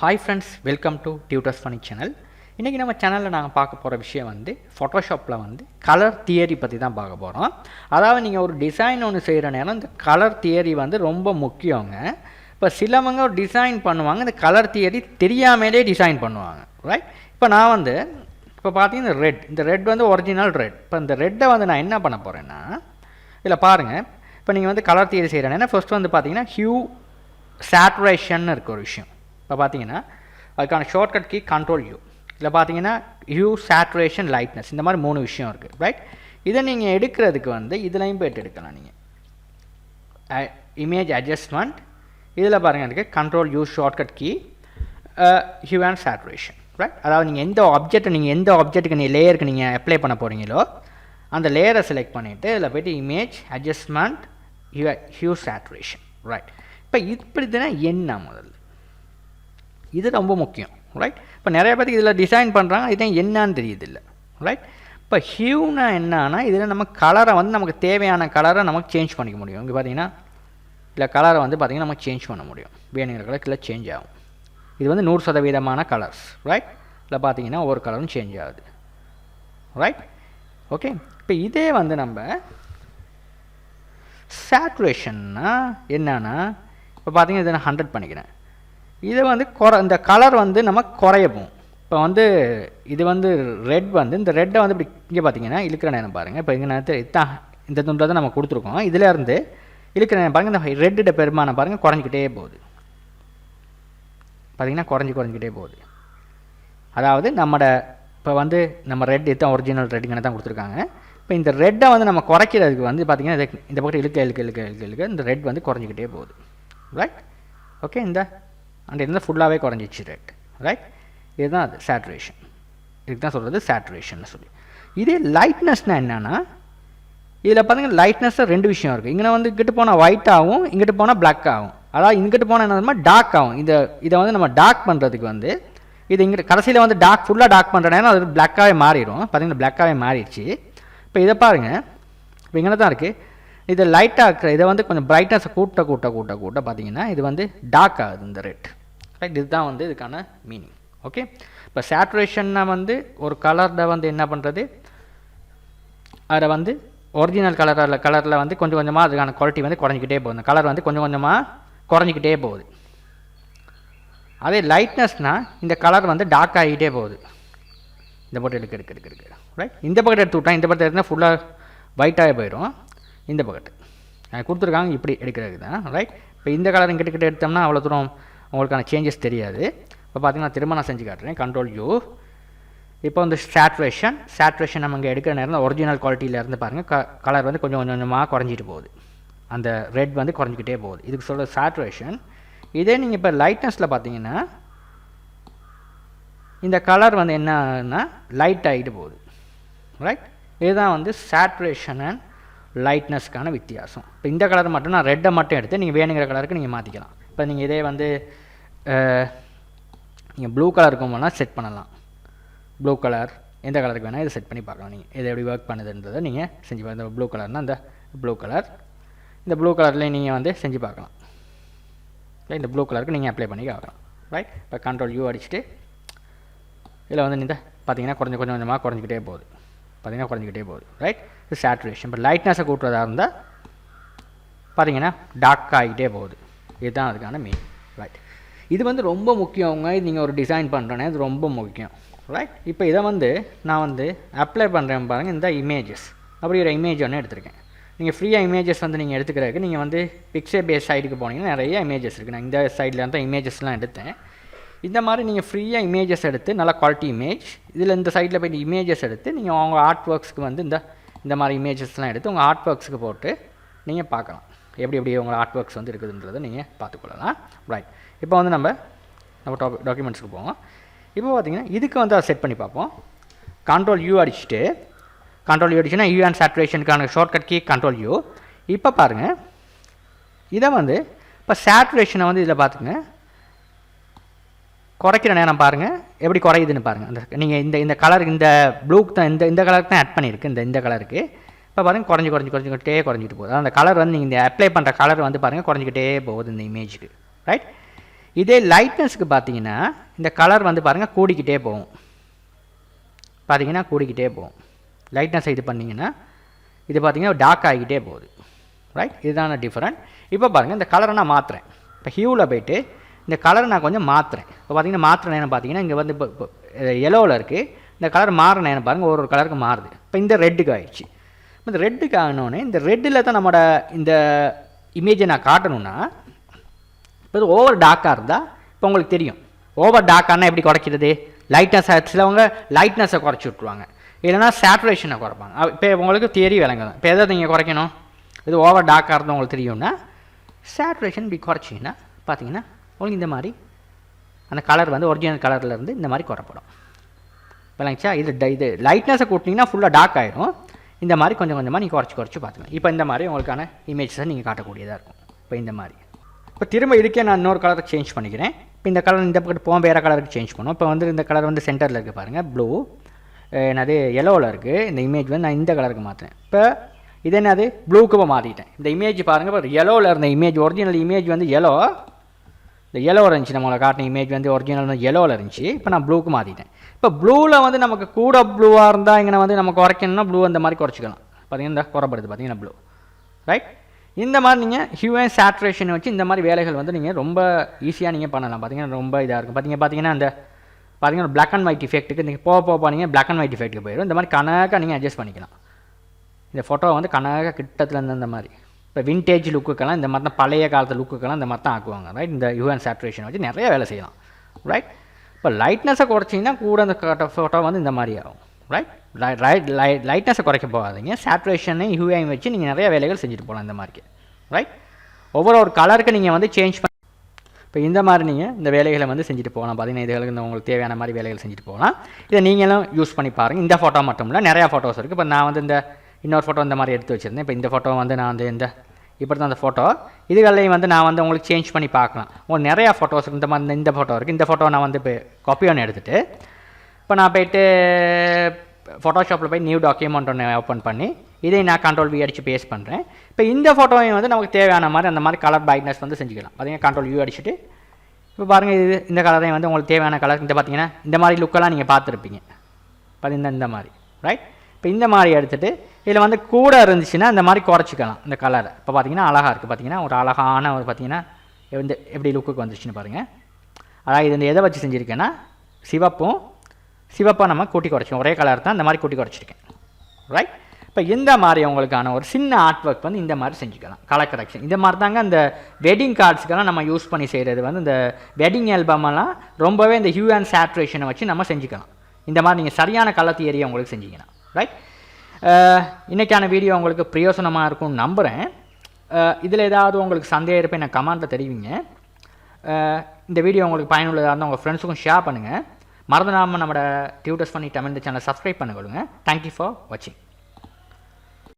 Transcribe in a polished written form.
Hi friends, welcome to tutors funny channel. இன்றைக்கி நம்ம சேனலில் நாங்கள் பார்க்க போகிற விஷயம் வந்து ஃபோட்டோஷாப்பில் வந்து கலர் தியரி பற்றி தான் பார்க்க போகிறோம். அதாவது நீங்கள் ஒரு டிசைன் ஒன்று செய்கிற நேரம் இந்த கலர் தியரி வந்து ரொம்ப முக்கியங்க. இப்போ சிலவங்க ஒரு டிசைன் பண்ணுவாங்க, இந்த கலர் தியரி தெரியாமலே டிசைன் பண்ணுவாங்க, ரைட்? இப்போ நான் வந்து இப்போ பார்த்தீங்கன்னா இந்த ரெட் வந்து ஒரிஜினல் ரெட். இப்போ இந்த ரெட்டை வந்து நான் என்ன பண்ண போகிறேன்னா, இதில் பாருங்கள். இப்போ நீங்கள் வந்து கலர் தியரி செய்கிறேன்னா ஃபர்ஸ்ட் வந்து பார்த்தீங்கன்னா ஹியூ சேச்சுரேஷன் இருக்க ஒரு விஷயம். இப்போ பார்த்தீங்கன்னா அதுக்கான ஷார்ட்கட் கீ கண்ட்ரோல் யூ. இதில் பார்த்தீங்கன்னா ஹியூ சேச்சுரேஷன் லைட்னஸ் இந்த மாதிரி 3 விஷயம் இருக்குது, ரைட்? இதை நீங்கள் எடுக்கிறதுக்கு வந்து இதுலையும் போய்ட்டு எடுக்கலாம். நீங்கள் இமேஜ் அட்ஜஸ்ட்மெண்ட் இதில் பாருங்கள் இருக்குது control U shortcut key hue and saturation, right? அதாவது நீங்கள் எந்த ஆப்ஜெக்ட்டுக்கு நீங்கள் லேயருக்கு நீங்கள் அப்ளை பண்ண போகிறீங்களோ அந்த லேயரை செலக்ட் பண்ணிவிட்டு இதில் போய்ட்டு image adjustment Hugh saturation, right? இப்போ இப்படி தானே என்ன முதல்ல இது ரொம்ப முக்கியம், ரைட்? இப்போ நிறைய பேருக்கு இதில் டிசைன் பண்ணுறாங்க, இதுதான் என்னன்னு தெரியுதில்லை, ரைட்? இப்போ ஹியூனா என்னன்னா இதில் நம்ம கலரை வந்து நமக்கு தேவையான கலரை நமக்கு சேஞ்ச் பண்ணிக்க முடியும். இங்கே பார்த்தீங்கன்னா இல்லை கலரை வந்து பார்த்திங்கன்னா நம்ம சேஞ்ச் பண்ண முடியும். வேணுங்கிற கலர் இல்லை சேஞ்ச் ஆகும். இது வந்து 100% கலர்ஸ், ரைட்? இல்லை பார்த்தீங்கன்னா ஒவ்வொரு கலரும் சேஞ்ச் ஆகுது, ரைட்? ஓகே. இப்போ இதே வந்து நம்ம சேச்சுரேஷன்னா என்னன்னா இப்போ பார்த்தீங்கன்னா இதை நான் 100 பண்ணிக்கிறேன். இதை வந்து இந்த கலர் வந்து நம்ம குறையப்போம். இப்போ வந்து இது வந்து ரெட் வந்து இந்த ரெட்டை வந்து இப்படி இங்கே பார்த்தீங்கன்னா இழுக்கிற நேரம் பாருங்கள். இப்போ இங்கே நேரத்தில் இதான் இந்த துண்டை தான் நம்ம கொடுத்துருக்கோம். இதில் இருந்து இழுக்கிற நேரம் பாருங்கள், இந்த ரெட்டோட பெருமானம் பாருங்கள் குறைஞ்சிக்கிட்டே போகுது. பார்த்தீங்கன்னா குறைஞ்சிக்கிட்டே போகுது. அதாவது இப்போ வந்து நம்ம ரெட் இதுதான் ஒரிஜினல் ரெட்டுங்கன்னு தான் கொடுத்துருக்காங்க. இப்போ இந்த ரெட்டை வந்து நம்ம குறைக்கிறதுக்கு வந்து பார்த்திங்கன்னா இந்த பக்கம் இழுக்க இந்த ரெட் வந்து குறைஞ்சிக்கிட்டே போகுது, ரைட்? ஓகே. இந்த ஃபுல்லாகவே குறைஞ்சிச்சு ரெட், ரைட்? இதுதான் அது சேச்சுரேஷன். இதுக்கு தான் சொல்கிறது சேச்சுரேஷன் சொல்லி. இதே லைட்னஸ்னால் என்னென்னா இதில் பார்த்தீங்கன்னா லைட்னஸில் 2 விஷயம் இருக்குது. இங்கே வந்து இங்கிட்டு போனால் ஒயிட் ஆகும், இங்கிட்டு போனால் பிளாக் ஆகும். அதாவது இங்கிட்டு போனால் என்ன டார்க் ஆகும். இதை வந்து நம்ம டார்க் பண்ணுறதுக்கு வந்து இது இங்கிட்டு கடைசியில் வந்து ஃபுல்லாக டார்க் பண்ணுற நேரம் அது பிளாக்காகவே மாறிடும். பார்த்தீங்கன்னா பிளாக்காகவே மாறிடுச்சு. இப்போ இதை பாருங்கள், இப்போ இங்கே தான் இருக்குது. இது லைட்டாக இருக்கிற இதை வந்து கொஞ்சம் பிரைட்னஸை கூட்ட பார்த்தீங்கன்னா இது வந்து டார்க் ஆகுது இந்த ரெட், ரைட்? இதுதான் வந்து இதுக்கான மீனிங். ஓகே. இப்போ சேச்சுரேஷன்னா வந்து ஒரு கலரில் வந்து என்ன பண்ணுறது, அதில் வந்து ஒரிஜினல் கலரில் வந்து கொஞ்சம் கொஞ்சமாக அதுக்கான குவாலிட்டி வந்து குறைஞ்சிக்கிட்டே போகுது. இந்த கலர் வந்து கொஞ்சம் கொஞ்சமாக குறைஞ்சிக்கிட்டே போகுது. அதே லைட்னஸ்னால் இந்த கலர் வந்து டார்க் ஆகிட்டே போகுது. இந்த பக்கத்தை எடுக்க ரைட்? இந்த பக்கத்தை எடுத்து விட்டா இந்த பக்கத்தை எடுத்தால் ஃபுல்லாக ஒயிட்டாகவே போயிடும். இந்த பக்கெட்டு கொடுத்துருக்காங்க இப்படி எடுக்கிறது தான், ரைட்? இப்போ இந்த கலர் கிட்ட எடுத்தோம்னா அவ்வளோ தூரம் உங்களுக்கான சேஞ்சஸ் தெரியாது. இப்போ பார்த்தீங்கன்னா திரும்ப நான் செஞ்சு காட்டுறேன். Control U. இப்போ வந்து சேச்சுரேஷன் நம்ம இங்கே எடுக்கிற நேரம் ஒரிஜினல் குவாலிட்டியிலேருந்து பாருங்கள் கலர் வந்து கொஞ்சம் கொஞ்சமாக குறைஞ்சிட்டு போகுது. அந்த ரெட் வந்து குறைஞ்சிக்கிட்டே போகுது. இதுக்கு சொல்கிற சேச்சுரேஷன். இதே நீங்கள் இப்போ லைட்னஸில் பார்த்தீங்கன்னா இந்த கலர் வந்து என்னன்னா லைட் ஆகிட்டு போகுது, ரைட்? இதுதான் வந்து சேச்சுரேஷன் அண்ட் லைட்னஸ்க்கான வித்தியாசம். இப்போ இந்த கலர் மட்டும் நான் ரெட்டை மட்டும் எடுத்து நீங்கள் வேணுங்கிற கலருக்கு நீங்கள் மாற்றிக்கலாம். இப்போ நீங்கள் இதே வந்து நீங்கள் ப்ளூ கலருக்கு போனால் செட் பண்ணலாம். ப்ளூ கலர் எந்த கலருக்கு வேணால் இதை செட் பண்ணி பார்க்கலாம். நீங்கள் இதை எப்படி ஒர்க் பண்ணுதுன்றதை நீங்கள் செஞ்சு பார்க்கலாம். இந்த ப்ளூ கலர்னால் இந்த ப்ளூ கலர்லேயே நீங்கள் வந்து செஞ்சு பார்க்கலாம். இந்த ப்ளூ கலருக்கு நீங்கள் அப்ளை பண்ணி பார்க்கலாம், ரைட்? இப்போ கண்ட்ரோல் யூ அடிச்சுட்டு இதில் வந்து இந்த பார்த்தீங்கன்னா கொஞ்சம் கொஞ்சமாக குறைஞ்சிக்கிட்டே போகுது, ரைட்? இது சேச்சுரேஷன். இப்போ லைட்னஸை கூட்டுறதா இருந்தால் பார்த்தீங்கன்னா டார்க் ஆகிட்டே போகுது. இதுதான் அதுக்கான மீனிங், ரைட்? இது வந்து ரொம்ப முக்கியங்க. இது நீங்கள் ஒரு டிசைன் பண்ணுறேன்னா இது ரொம்ப முக்கியம், ரைட்? இப்போ இதை வந்து நான் வந்து அப்ளை பண்ணுறேன் பாருங்கள். இந்த இமேஜஸ் அப்படி ஒரு இமேஜ் ஒன்று எடுத்திருக்கேன். நீங்கள் ஃப்ரீயாக இமேஜஸ் வந்து நீங்கள் எடுத்துக்கிறதுக்கு நீங்கள் வந்து பிக்சர் பேஸ் சைடுக்கு போனீங்கன்னா நிறைய இமேஜஸ் இருக்குது. நான் இந்த சைடில் இருந்தால் இமேஜஸ்லாம் எடுத்தேன். இந்த மாதிரி நீங்கள் ஃப்ரீயாக இமேஜஸ் எடுத்து நல்லா குவாலிட்டி இமேஜ் இதில் இந்த சைடில் போய்ட்டு இமேஜஸ் எடுத்து நீங்கள் உங்கள் ஆர்ட் ஒர்க்ஸ்க்கு வந்து இந்த மாதிரி இமேஜஸ்லாம் எடுத்து உங்கள் ஆர்ட் ஒர்க்ஸுக்கு போட்டு நீங்கள் பார்க்கலாம். எப்படி உங்கள் ஆர்ட் ஒர்க்ஸ் வந்து இருக்குதுன்றதை நீங்கள் பார்த்துக்கொள்ளலாம், ரைட்? இப்போ வந்து நம்ம டாக்குமெண்ட்ஸுக்கு போவோம். இப்போ பார்த்தீங்கன்னா இதுக்கு வந்து அதை செட் பண்ணி பார்ப்போம். கண்ட்ரோல் யூ அடிச்சுன்னா யூ அண்ட் சேச்சுரேஷனுக்கான ஷார்ட்கட் கீ கண்ட்ரோல் யூ. இப்போ பாருங்கள் இதை வந்து இப்போ சேச்சுரேஷனை வந்து இதில் பார்த்துங்க குறைக்கிற நேரம் பாருங்கள் எப்படி குறையுதுன்னு பாருங்கள். அந்த நீங்கள் இந்த கலர் இந்த ப்ளூக்கு தான் இந்த கலருக்கு தான் ஆட் பண்ணியிருக்கு. இந்த கலருக்கு இப்போ பாருங்கள் குறைஞ்சிக்கிட்டே போகுது. அந்த கலர் வந்து நீங்கள் இந்த அப்ளை பண்ணுற கலர் வந்து பாருங்கள் குறைஞ்சிக்கிட்டே போகுது இந்த இமேஜுக்கு, ரைட்? இதே லைட்னஸ்க்கு பார்த்தீங்கன்னா இந்த கலர் வந்து பாருங்கள் கூடிக்கிட்டே போகும், பார்த்தீங்கன்னா கூடிக்கிட்டே போகும். லைட்னஸ் இது பண்ணிங்கன்னா இது பார்த்தீங்கன்னா டார்க் ஆகிக்கிட்டே போகுது, ரைட். இதுதான டிஃப்ரெண்ட். இப்போ பாருங்கள் இந்த கலரை நான் மாற்றுறேன். இப்போ ஹியூவில் போய்ட்டு இந்த கலரை நான் கொஞ்சம் மாற்றுறேன். இப்போ பார்த்தீங்கன்னா மாற்றுற நேரம் பார்த்தீங்கன்னா இங்கே வந்து இப்போ எல்லோவில் இருக்குது, இந்த கலர் மாறுற நேரம் பாருங்கள் ஒரு கலருக்கு மாறுது. இப்போ இந்த ரெட்டுக்கு ஆகிடுச்சு. இப்போ இந்த ரெட்டுக்கு ஆகினோடனே இந்த ரெட்டில் தான் நம்மளோட இந்த இமேஜை நான் காட்டணும்னா இப்போ இது ஓவர் டார்க்காக இருந்தால் இப்போ உங்களுக்கு தெரியும். ஓவர் டார்க்கானா எப்படி குறைக்கிறது? லைட்னஸ், சிலவங்க லைட்னஸை குறைச்சி விட்ருவாங்க, இல்லைனா சேச்சுரேஷனை குறைப்பாங்க. இப்போ உங்களுக்கு தியரி விளங்க தான். இப்போ எதை நீங்கள் குறைக்கணும்? இது ஓவர் டார்க்காக இருந்தால் உங்களுக்கு தெரியும்னா சேச்சுரேஷன் இப்படி குறைச்சிங்கன்னா பார்த்தீங்கன்னா உங்களுக்கு இந்த மாதிரி அந்த கலர் வந்து ஒரிஜினல் கலர்லேருந்து இந்த மாதிரி குறைப்படும், விளங்கிச்சா? இது லைட்னஸை கூட்டினீங்கன்னா ஃபுல்லாக டார்க் ஆகிடும். இந்த மாதிரி கொஞ்சம் கொஞ்சமாக நீங்கள் குறைச்சி பார்த்துக்கலாம். இப்போ இந்த மாதிரி உங்களுக்கான இமேஜஸை நீங்கள் காட்டக்கூடியதாக இருக்கும். இப்போ இந்த மாதிரி இப்போ திரும்ப இதுக்கே நான் இன்னொரு கலரை சேஞ்ச் பண்ணிக்கிறேன். இப்போ இந்த கலர் இந்த பக்கத்து போக வேறு கலருக்கு சேஞ்ச் பண்ணுவோம். இப்போ வந்து இந்த கலர் வந்து சென்டரில் இருக்குது பாருங்கள், ப்ளூ. என்னது எல்லோவில் இருக்குது. இந்த இமேஜ் வந்து நான் இந்த கலருக்கு மாற்றுறேன். இப்போ இது என்னது ப்ளூக்கு இப்போ மாற்றிட்டேன். இந்த இமேஜ் பாருங்கள், இப்போ எல்லோவில் இருந்த இமேஜ், ஒரிஜினல் இமேஜ் வந்து எல்லோ, இந்த எல்லோ இருந்துச்சு, நம்மளை காட்டின இமேஜ் வந்து ஒரிஜினல் வந்து எல்லோவில் இருந்துச்சு. இப்போ நான் ப்ளூக்கு மாற்றிட்டேன். இப்போ ப்ளூவில் வந்து நமக்கு கூட ப்ளூவாக இருந்தால் இங்கே வந்து நம்ம குறைக்கணும்னா ப்ளூ அந்த மாதிரி குறைச்சிக்கலாம். பார்த்தீங்கன்னா இந்த குறைப்படுது பார்த்தீங்கன்னா ப்ளூ, ரைட். இந்த மாதிரி நீங்கள் ஹியூ அண்ட் சேச்சுரேஷன் வச்சு இந்த மாதிரி வேலைகள் வந்து நீங்கள் ரொம்ப ஈஸியாக நீங்கள் பண்ணலாம். பார்த்தீங்கன்னா ரொம்ப இதாக இருக்கும். பார்த்தீங்கன்னா அந்த பார்த்தீங்கன்னா பிளாக் அண்ட் ஒயிட் இஃபெக்ட்டுக்கு நீங்கள் போக நீங்கள் பிளாக் அண்ட் ஒயிட் இஃபெக்ட்டுக்கு போயிடும். இந்த மாதிரி கணக்காக நீங்கள் அட்ஜஸ்ட் பண்ணிக்கலாம். இந்த ஃபோட்டோ வந்து கணக்காக கிட்டத்தில் இருந்து இந்த மாதிரி இப்போ விண்டேஜ் லுக்குக்கெல்லாம் இந்த மாதிரி தான், பழைய காலத்து லுக்குக்கெல்லாம் இந்த மாதிரி தான் ஆக்குவாங்க, ரைட். இந்த ஹியூ அண்ட் சேச்சுரேஷன் வச்சு நிறைய வேலை செய்யலாம், ரைட். இப்போ லைட்னஸை குறைச்சிங்கன்னா கூட அந்த ஃபோட்டோ வந்து இந்த மாதிரி ஆகும், ரைட். லைட்னஸை குறைக்க போகாதீங்க, சேச்சுரேஷனை ஹியூஐயும் வச்சு நீங்கள் நிறைய வேலைகள் செஞ்சுட்டு போகலாம் இந்த மாதிரி, ரைட். ஒவ்வொரு கலருக்கு நீங்கள் வந்து சேஞ்ச் பண்ணி இப்போ இந்த மாதிரி நீங்கள் இந்த வேலைகளை வந்து செஞ்சுட்டு போகலாம். பார்த்தீங்கன்னா இதுகளுக்கு இந்த உங்களுக்கு தேவையான மாதிரி வேலைகள் செஞ்சுட்டு போகலாம். இதை நீங்களும் யூஸ் பண்ணி பாருங்கள். இந்த ஃபோட்டோ மட்டும் இல்லை, நிறையா ஃபோட்டோஸ் இருக்குது. இப்போ நான் வந்து இந்த இன்னொரு ஃபோட்டோ இந்த மாதிரி எடுத்து வச்சுருந்தேன். இப்போ இந்த ஃபோட்டோ வந்து நான் வந்து இப்படி தான் அந்த ஃபோட்டோ, இதுகளையும் வந்து நான் வந்து உங்களுக்கு சேஞ்ச் பண்ணி பார்க்கலாம். உங்களுக்கு நிறையா ஃபோட்டோஸ் இந்த மாதிரி இந்த ஃபோட்டோ இருக்குது. இந்த ஃபோட்டோ நான் வந்து இப்போ காப்பி ஒன்று எடுத்துகிட்டு இப்போ நான் போய்ட்டு ஃபோட்டோஷாப்பில் போய் நியூ டாக்குமெண்ட் ஒன்று ஓப்பன் பண்ணி இதை நான் கண்ட்ரோல் வி அடித்து பேஸ்ட் பண்ணுறேன். இப்போ இந்த ஃபோட்டோவையும் வந்து நமக்கு தேவையான மாதிரி அந்த மாதிரி கலர் பிரைட்னஸ் வந்து செஞ்சுக்கலாம். பார்த்தீங்கன்னா கண்ட்ரோல் யூ அடிச்சுட்டு இப்போ பாருங்கள், இது இந்த கலரையும் வந்து உங்களுக்கு தேவையான கலர் இந்த பார்த்தீங்கன்னா இந்த மாதிரி லுக்கெல்லாம் நீங்கள் பார்த்துருப்பீங்க. பார்த்தீங்கன்னா இந்த மாதிரி, ரைட். இப்போ இந்த மாதிரி எடுத்துகிட்டு இதில் வந்து கூட இருந்துச்சுன்னா இந்த மாதிரி குறைச்சிக்கலாம் இந்த கலரை. இப்போ பார்த்தீங்கன்னா அழகாக இருக்குது. பார்த்தீங்கன்னா ஒரு அழகான ஒரு பார்த்தீங்கன்னா இந்த எப்படி லுக்குக்கு வந்துச்சுன்னு பாருங்கள். அதாவது இது எதை வச்சு செஞ்சுருக்கேன்னா சிவப்பாக நம்ம கூட்டி குறைச்சோம், ஒரே கலர் தான் இந்த மாதிரி கூட்டி குறைச்சிருக்கேன், ரைட். இப்போ இந்த மாதிரி உங்களுக்கான ஒரு சின்ன ஆர்ட் ஒர்க் வந்து இந்த மாதிரி செஞ்சுக்கலாம். கலர் கரெக்ஷன் இந்த மாதிரி தாங்க அந்த வெட்டிங் கார்ட்ஸ்க்கெல்லாம் நம்ம யூஸ் பண்ணி செய்கிறது வந்து இந்த வெட்டிங் ஆல்பமெல்லாம் ரொம்பவே இந்த ஹியூ அண்ட் சேச்சுரேஷனை வச்சு நம்ம செஞ்சுக்கலாம். இந்த மாதிரி நீங்கள் சரியான கலர் தியரியை உங்களுக்கு செஞ்சுக்கலாம், ரைட். இன்றைக்கான வீடியோ உங்களுக்கு பிரயோசனமாக இருக்கும்னு நம்புகிறேன். இதில் ஏதாவது உங்களுக்கு சந்தேகம் இருப்பேன் நான் கமெண்ட்டில் தெரிவிங்க. இந்த வீடியோ உங்களுக்கு பயனுள்ளதாக இருந்தால் உங்கள் ஃப்ரெண்ட்ஸுக்கும் ஷேர் பண்ணுங்கள். மறந்துடாமல் நம்மளோட டியூட்டர்ஸ் பண்ணி தமிழ் சேனலை சப்ஸ்கிரைப் பண்ணிக்கொள்ளுங்க. தேங்க்யூ ஃபார் வாட்சிங்.